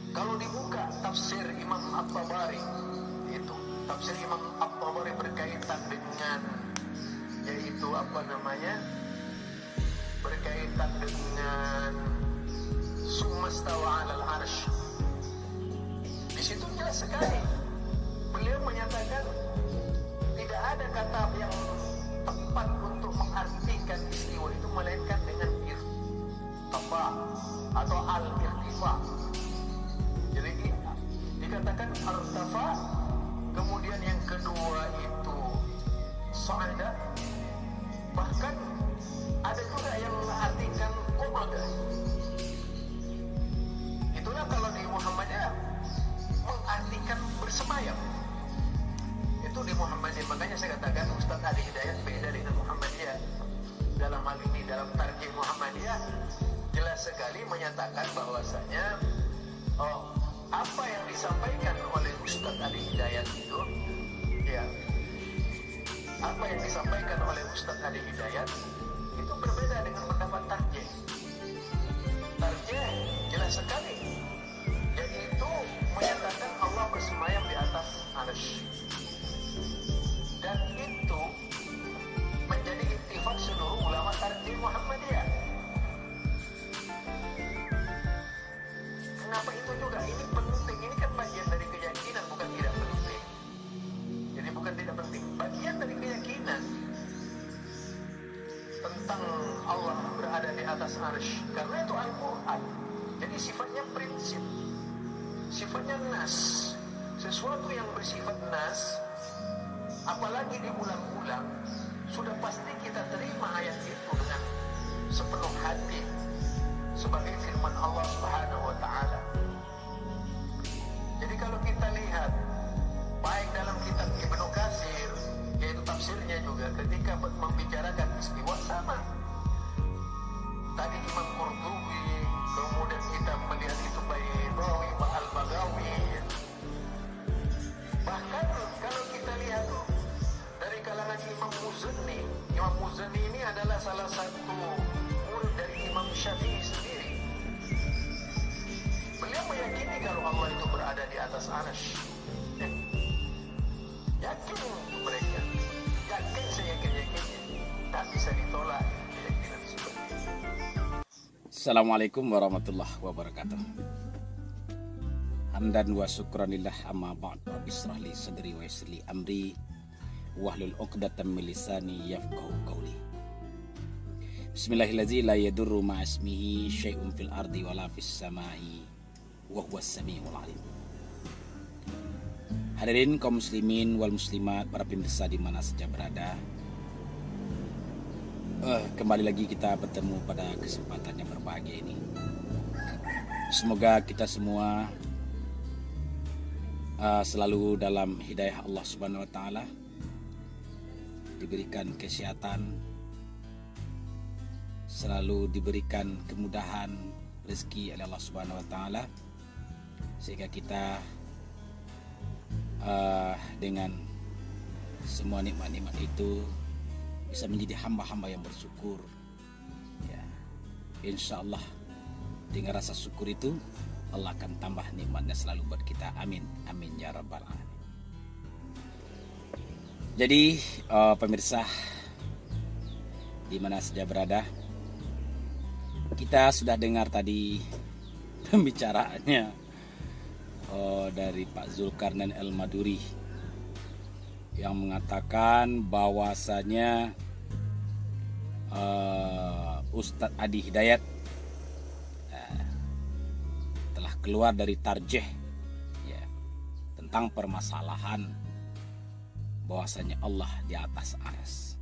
Kalau dibuka tafsir Imam At-Tabari, itu tafsir Imam At-Tabari berkaitan dengan, yaitu apa namanya, berkaitan dengan Summastawa 'alal 'arsy. Di situ jelas sekali beliau menyatakan tidak ada kata yang tepat untuk mengartikan istiwa itu melainkan dengan irtifa atau al-irtifa. Jadi dikatakan irtifa, kemudian yang kedua itu sa'ada, bahkan ada juga yang mengartikan qa'ada. Itulah kalau di Muhammadiyah mengartikan bersemayam. Itu di Muhammadiyah. Makanya saya katakan Ustaz Adi Hidayat beda dengan Muhammadiyah. Dalam hal ini, dalam tarjih Muhammadiyah jelas sekali menyatakan bahwasanya apa yang disampaikan oleh Ustaz Adi Hidayat itu, ya, apa yang disampaikan oleh Ustaz Adi Hidayat itu berbeda dengan pendapat tarjih. Tarjih jelas sekali, yaitu menyatakan Allah bersemayam di atas arsy, dan itu menjadi ittifaq seluruh ulama tarjih Muhammadiyah. Kenapa itu juga? Ini penting, ini kan bagian dari keyakinan, bukan tidak penting. Jadi bukan tidak penting, bagian dari keyakinan tentang Allah berada di atas arsy, karena itu Al-Quran. Jadi sifatnya prinsip, sifatnya nas. Sesuatu yang bersifat nas, apalagi diulang-ulang, sudah pasti kita terima ayat itu dengan sepenuh hati sebagai firman Allah Subhanahu wa taala. Jadi kalau kita lihat baik dalam kitab Ibnu Katsir, yaitu tafsirnya juga, ketika membicarakan istiwa sama. Tadi Imam Qurtubi, kemudian kita melihat itu Baydawi, Al-Baghawi. Bahkan kalau kita lihat dari kalangan Imam Muzani, Imam Muzani ini adalah salah satu murid dari Imam Syafi'i sendiri. Beliau meyakini kalau Allah itu berada di atas arsy. Yakin mereka, yakin seyakin-yakinnya, tak bisa ditolak keyakinan seperti itu. Assalamualaikum warahmatullahi wabarakatuh. Hamdan wa syukranillah, amma ba'd. Rabbi shrah li sadri wa yassir li amri wahlul 'uqdatam min lisani yafqahu qawli. Bismillahirrahmanirrahim. La yadurru ma ismihi syai'un fil ardi wala fis samai wa huwas samiul alim. Hadirin kaum muslimin wal muslimat, para pemirsa di mana saja berada, kembali lagi kita bertemu pada kesempatan yang berbahagia ini. Semoga kita semua selalu dalam hidayah Allah Subhanahu wa taala, diberikan kesehatan, selalu diberikan kemudahan rezeki oleh Allah Subhanahu wa taala, sehingga kita dengan semua nikmat-nikmat itu bisa menjadi hamba-hamba yang bersyukur, ya. Insya Allah dengan rasa syukur itu Allah akan tambah nikmatnya selalu buat kita. Amin, amin ya rabbal alamin. Jadi pemirsa di mana saja berada, kita sudah dengar tadi pembicaraannya dari Pak Zulkarnain Al-Maduri yang mengatakan bahwasanya Ustadz Adi Hidayat telah keluar dari tarjih, ya, tentang permasalahan bahwasanya Allah di atas arsy.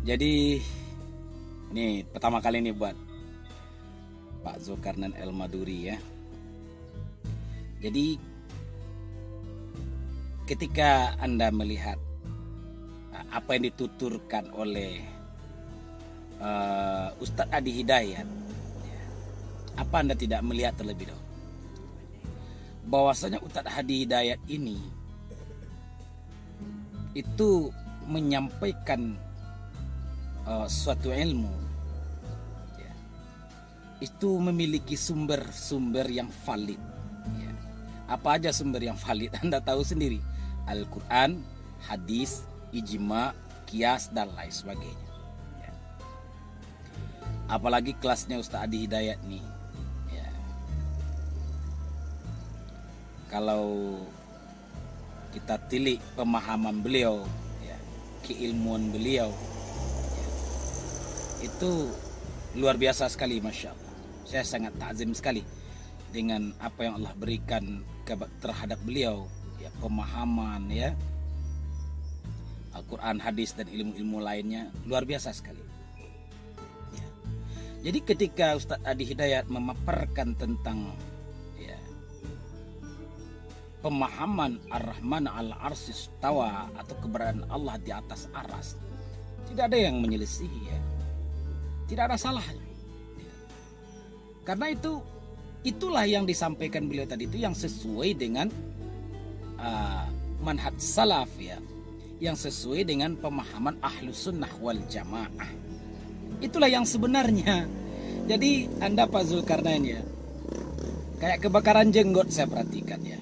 Jadi ini pertama kali ini buat Pak Zulkarnain Al-Maduri, ya. Jadi ketika Anda melihat apa yang dituturkan oleh Ustadz Adi Hidayat, apa Anda tidak melihat terlebih dahulu bahwasanya Ustadz Adi Hidayat ini itu menyampaikan suatu ilmu, ya, itu memiliki sumber-sumber yang valid. Ya. Apa aja sumber yang valid? Anda tahu sendiri. Al-Quran, hadis, ijma, kias, dan lain sebagainya. Ya. Apalagi kelasnya Ustaz Adi Hidayat nih. Ya. Kalau kita tilik pemahaman beliau, ya, keilmuan beliau, ya, itu luar biasa sekali, Masya Allah. Saya sangat takzim sekali dengan apa yang Allah berikan terhadap beliau, ya, pemahaman, ya, Al-Quran, hadis, dan ilmu-ilmu lainnya luar biasa sekali. Ya. Jadi ketika Ustaz Adi Hidayat memaparkan tentang, ya, pemahaman Ar-Rahman al-Arsy istawa atau keberadaan Allah di atas aras, tidak ada yang menyelisihi, ya. Tidak ada salahnya. Karena itulah yang disampaikan beliau tadi, itu yang sesuai dengan manhaj salaf, ya, yang sesuai dengan pemahaman Ahlus Sunnah wal Jamaah. Itulah yang sebenarnya. Jadi Anda Pak Zulkarnain, ya, kayak kebakaran jenggot saya perhatikan, ya.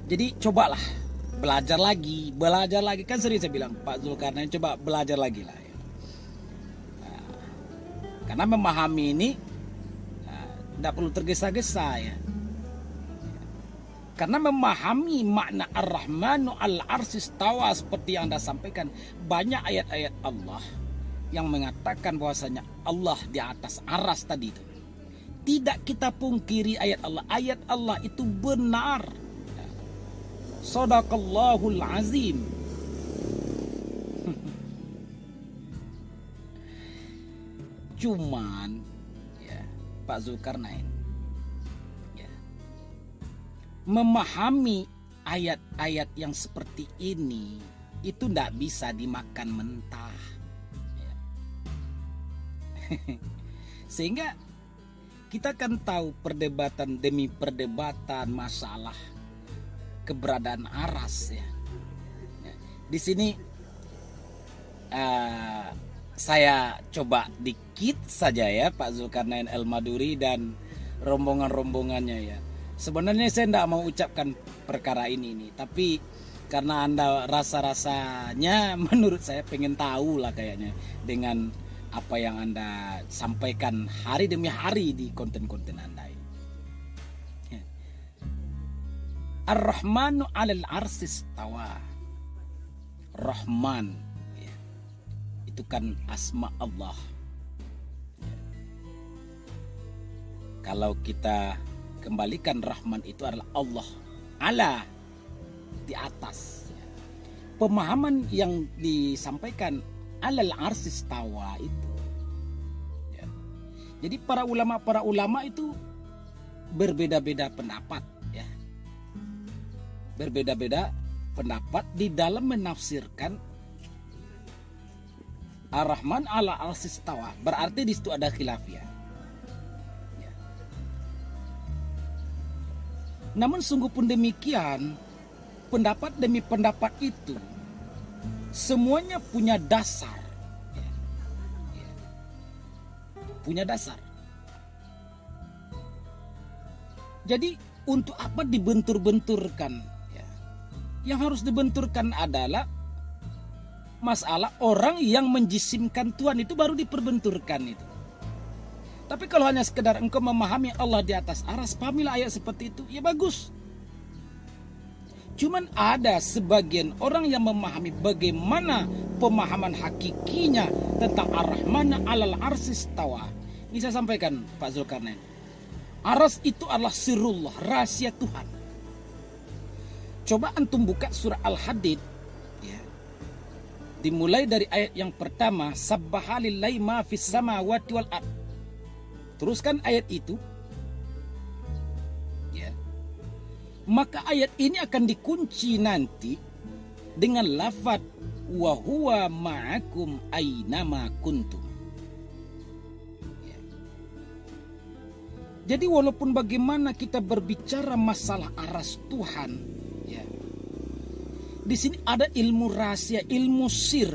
Jadi cobalah belajar lagi. Kan sering saya bilang, Pak Zulkarnain coba belajar lagi lah, ya. Karena memahami ini tidak perlu tergesa-gesa, ya. Karena memahami makna Ar-Rahmanu al-Arsy istawa seperti yang Anda sampaikan, banyak ayat-ayat Allah yang mengatakan bahwasanya Allah di atas aras tadi itu. Tidak kita pungkiri ayat Allah. Ayat Allah itu benar. Shadaqallahul azim. Cuman, ya, Pak Zulkarnain, ya, memahami ayat-ayat yang seperti ini itu tidak bisa dimakan mentah, ya. Sehingga kita kan tahu perdebatan demi perdebatan masalah keberadaan aras, ya. Di sini saya coba dikit saja, ya, Pak Zulkarnain Al-Maduri dan rombongan-rombongannya, ya. Sebenarnya saya tidak mau ucapkan perkara ini, tapi karena Anda rasa-rasanya menurut saya pengen tahu lah kayaknya dengan apa yang Anda sampaikan hari demi hari di konten-konten Anda ini. Ar-Rahmanu 'alal 'arsy istawa. Rahman, ya, itu kan asma Allah. Ya. Kalau kita kembalikan Rahman itu adalah Allah, ala, di atas. Ya. Pemahaman yang disampaikan 'alal 'arsy istawa itu. Ya. Jadi para ulama itu berbeda-beda pendapat, ya. Berbeda-beda pendapat di dalam menafsirkan Ar-Rahman ala al-Arsy istawa. Berarti di situ ada khilafiyah. Ya. Namun sungguh pun demikian, pendapat demi pendapat itu semuanya punya dasar. Ya. Ya. Punya dasar. Jadi untuk apa dibentur-benturkan? Yang harus dibenturkan adalah masalah orang yang menjisimkan Tuhan, itu baru diperbenturkan itu. Tapi kalau hanya sekedar engkau memahami Allah di atas aras, pahamilah ayat seperti itu, ya bagus. Cuman ada sebagian orang yang memahami bagaimana pemahaman hakikinya tentang Ar-Rahman 'alal 'arsy istawa. Ini saya sampaikan, Pak Zulkarnain. Aras itu adalah sirullah, rahasia Tuhan. Coba antum buka surah Al-Hadid, ya. Dimulai dari ayat yang pertama, sabbaha lillahi ma fis samawati wal ard. Teruskan ayat itu, ya. Maka ayat ini akan dikunci nanti dengan lafaz wa huwa ma'akum ainama kuntum. Ya. Jadi walaupun bagaimana kita berbicara masalah aras Tuhan, di sini ada ilmu rahasia, ilmu sir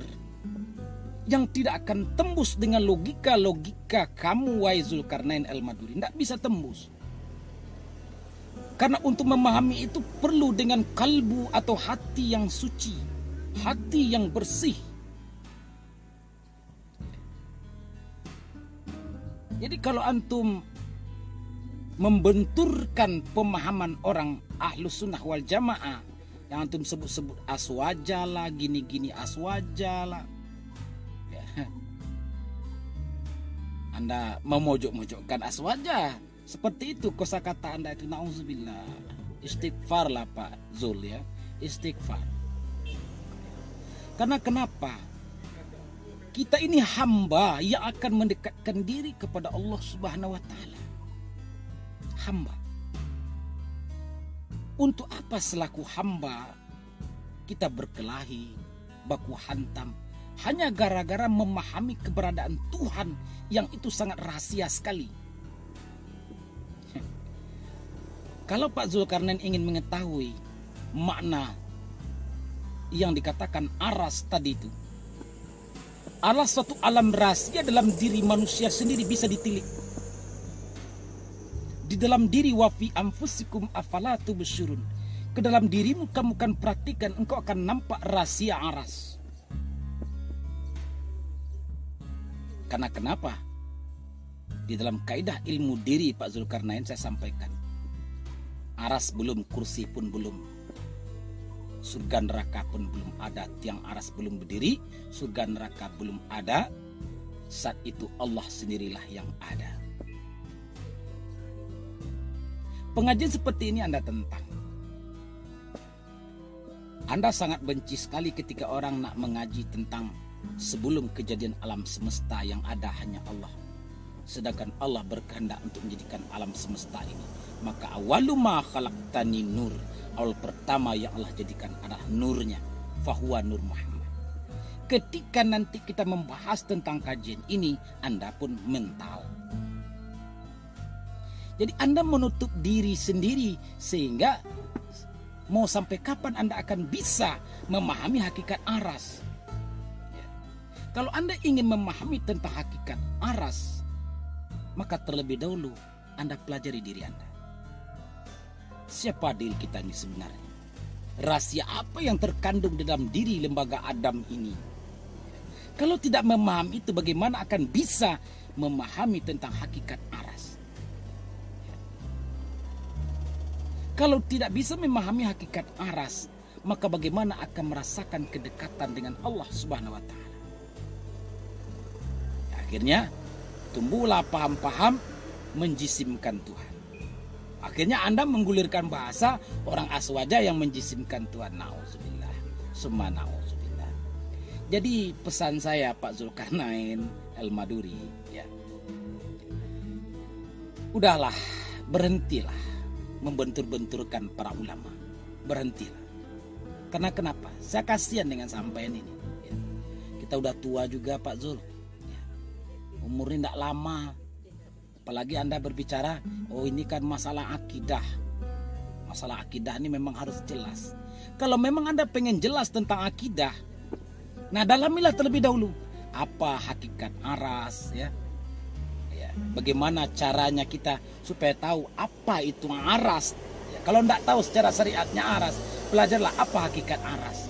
yang tidak akan tembus dengan logika-logika kamu, wahai Zulkarnain Al-Maduri. Tidak bisa tembus. Karena untuk memahami itu perlu dengan kalbu atau hati yang suci, hati yang bersih. Jadi kalau antum membenturkan pemahaman orang Ahlus Sunnah wal Jamaah yang antum sebut-sebut aswaja lah, gini-gini aswaja lah, ya. Anda memojok-mojokkan aswaja seperti itu, kosakata Anda itu, na'udzubillah. Istighfar lah Pak Zul, ya, istighfar. Karena kenapa? Kita ini hamba yang akan mendekatkan diri kepada Allah Subhanahu wa Ta'ala. Hamba. Untuk apa selaku hamba kita berkelahi, baku hantam, hanya gara-gara memahami keberadaan Tuhan yang itu sangat rahasia sekali. Kalau Pak Zulkarnain ingin mengetahui makna yang dikatakan aras tadi itu, aras suatu alam rahasia dalam diri manusia sendiri bisa ditilik. Di dalam diri, wa fi anfusikum afala tubsirun. Ke dalam dirimu kamu akan perhatikan, engkau akan nampak rahasia aras. Karena kenapa? Di dalam kaidah ilmu diri Pak Zulkarnain saya sampaikan, aras belum, kursi pun belum, surga neraka pun belum ada. Tiang aras belum berdiri, surga neraka belum ada. Saat itu Allah sendirilah yang ada. Pengajian seperti ini Anda tentang. Anda sangat benci sekali ketika orang nak mengaji tentang sebelum kejadian alam semesta yang ada hanya Allah. Sedangkan Allah berkehendak untuk menjadikan alam semesta ini. Maka awaluma khalaqtani nur. Awal pertama yang Allah jadikan adalah nurnya. Fahuwa nur Muhammad. Ketika nanti kita membahas tentang kajian ini, Anda pun mental. Jadi Anda menutup diri sendiri sehingga mau sampai kapan Anda akan bisa memahami hakikat aras. Ya. Kalau Anda ingin memahami tentang hakikat aras, maka terlebih dahulu Anda pelajari diri Anda. Siapa diri kita ini sebenarnya? Rahasia apa yang terkandung di dalam diri lembaga Adam ini? Kalau tidak memahami itu, bagaimana akan bisa memahami tentang hakikat aras? Kalau tidak bisa memahami hakikat aras, maka bagaimana akan merasakan kedekatan dengan Allah Subhanahu wa Ta'ala? Ya, akhirnya tumbuhlah paham-paham menjisimkan Tuhan. Akhirnya Anda menggulirkan bahasa orang aswaja yang menjisimkan Tuhan. Na'udzubillah, summa na'udzubillah. Jadi pesan saya Pak Zulkarnain Al-Maduri, ya, udahlah, berhentilah membentur-benturkan para ulama. Berhentilah. Karena kenapa? Saya kasihan dengan sampaian ini. Ya. Kita udah tua juga Pak Zul. Ya. Umurnya tidak lama. Apalagi Anda berbicara, oh ini kan masalah akidah. Masalah akidah ini memang harus jelas. Kalau memang Anda pengen jelas tentang akidah, nah dalamilah terlebih dahulu. Apa hakikat aras, ya? Bagaimana caranya kita supaya tahu apa itu aras. Ya, kalau tidak tahu secara syariatnya aras, belajarlah apa hakikat aras.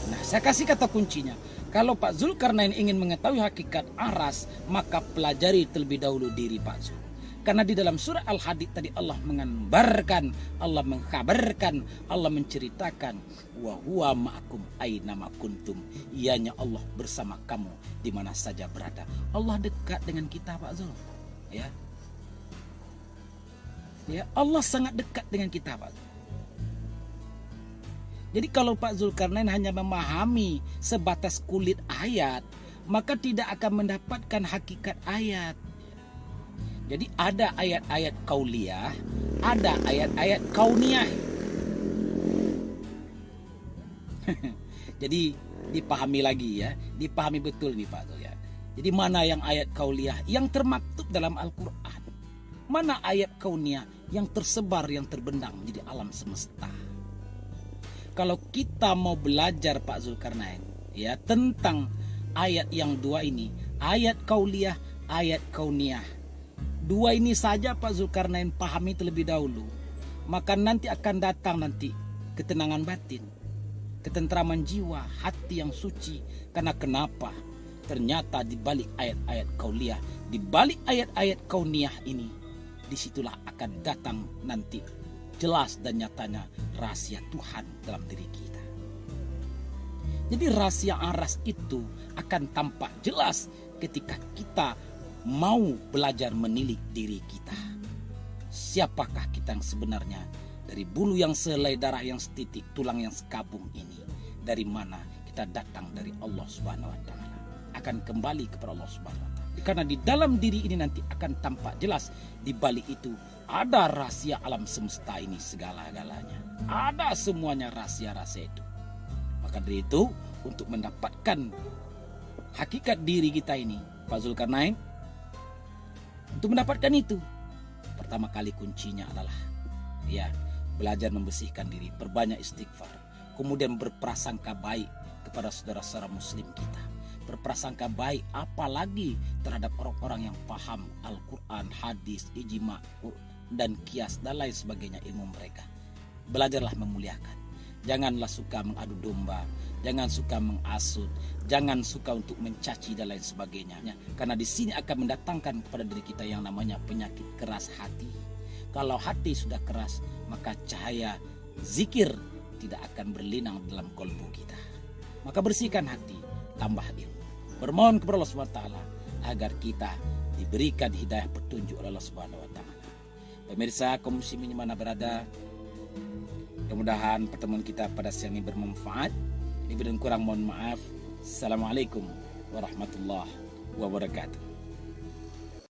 Nah, saya kasih kata kuncinya. Kalau Pak Zulkarnain ingin mengetahui hakikat aras, maka pelajari terlebih dahulu diri Pak Zul. Karena di dalam surah Al-Hadid tadi Allah mengabarkan, Allah mengkabarkan, Allah menceritakan, wa huwa ma'akum aina ma kuntum. Ianya Allah bersama kamu di mana saja berada. Allah dekat dengan kita Pak Zul. Ya. Ya, Allah sangat dekat dengan kita Pak Zul. Jadi kalau Pak Zulkarnain hanya memahami sebatas kulit ayat, maka tidak akan mendapatkan hakikat ayat. Jadi ada ayat-ayat kauliyah, ada ayat-ayat kauniyah. Jadi dipahami lagi ya, dipahami betul nih Pak Zul ya. Jadi mana yang ayat kauliyah yang termaktub dalam Al-Quran, mana ayat kauniyah yang tersebar, yang terbendang menjadi alam semesta. Kalau kita mau belajar Pak Zulkarnain ya tentang ayat yang dua ini, ayat kauliyah, ayat kauniyah. Dua ini saja Pak Zulkarnain pahami terlebih dahulu, maka nanti akan datang nanti ketenangan batin, ketentraman jiwa, hati yang suci. Karena kenapa? Ternyata di balik ayat-ayat kauliyah, di balik ayat-ayat kauniyah ini, disitulah akan datang nanti jelas dan nyatanya rahasia Tuhan dalam diri kita. Jadi rahasia aras itu akan tampak jelas ketika kita mau belajar menilik diri kita. Siapakah kita yang sebenarnya? Dari bulu yang selai, darah yang setitik, tulang yang sekabung ini. Dari mana kita datang? Dari Allah Subhanahu wa taala. Akan kembali kepada Allah Subhanahu wa taala. Karena di dalam diri ini nanti akan tampak jelas, di balik itu ada rahasia alam semesta ini segala-galanya. Ada semuanya rahasia-rahasia itu. Maka dari itu, untuk mendapatkan hakikat diri kita ini, Pak Zulkarnain, untuk mendapatkan itu, pertama kali kuncinya adalah belajar membersihkan diri, berbanyak istighfar, kemudian berprasangka baik kepada saudara-saudara muslim kita, berprasangka baik apalagi terhadap orang-orang yang paham Al-Quran, hadis, ijma, dan kias dan lain sebagainya ilmu mereka. Belajarlah memuliakan. Janganlah suka mengadu domba, jangan suka mengasut, jangan suka untuk mencaci dan lain sebagainya. Karena di sini akan mendatangkan kepada diri kita yang namanya penyakit keras hati. Kalau hati sudah keras, maka cahaya zikir tidak akan berlinang dalam kolbu kita. Maka bersihkan hati, tambah ilmu. Bermohon kepada Allah SWT agar kita diberikan hidayah petunjuk oleh Allah SWT. Pemirsa kaum muslimin mana berada, mudah-mudahan pertemuan kita pada siang ini bermanfaat. Lebih dan kurang mohon maaf. Assalamualaikum warahmatullahi wabarakatuh.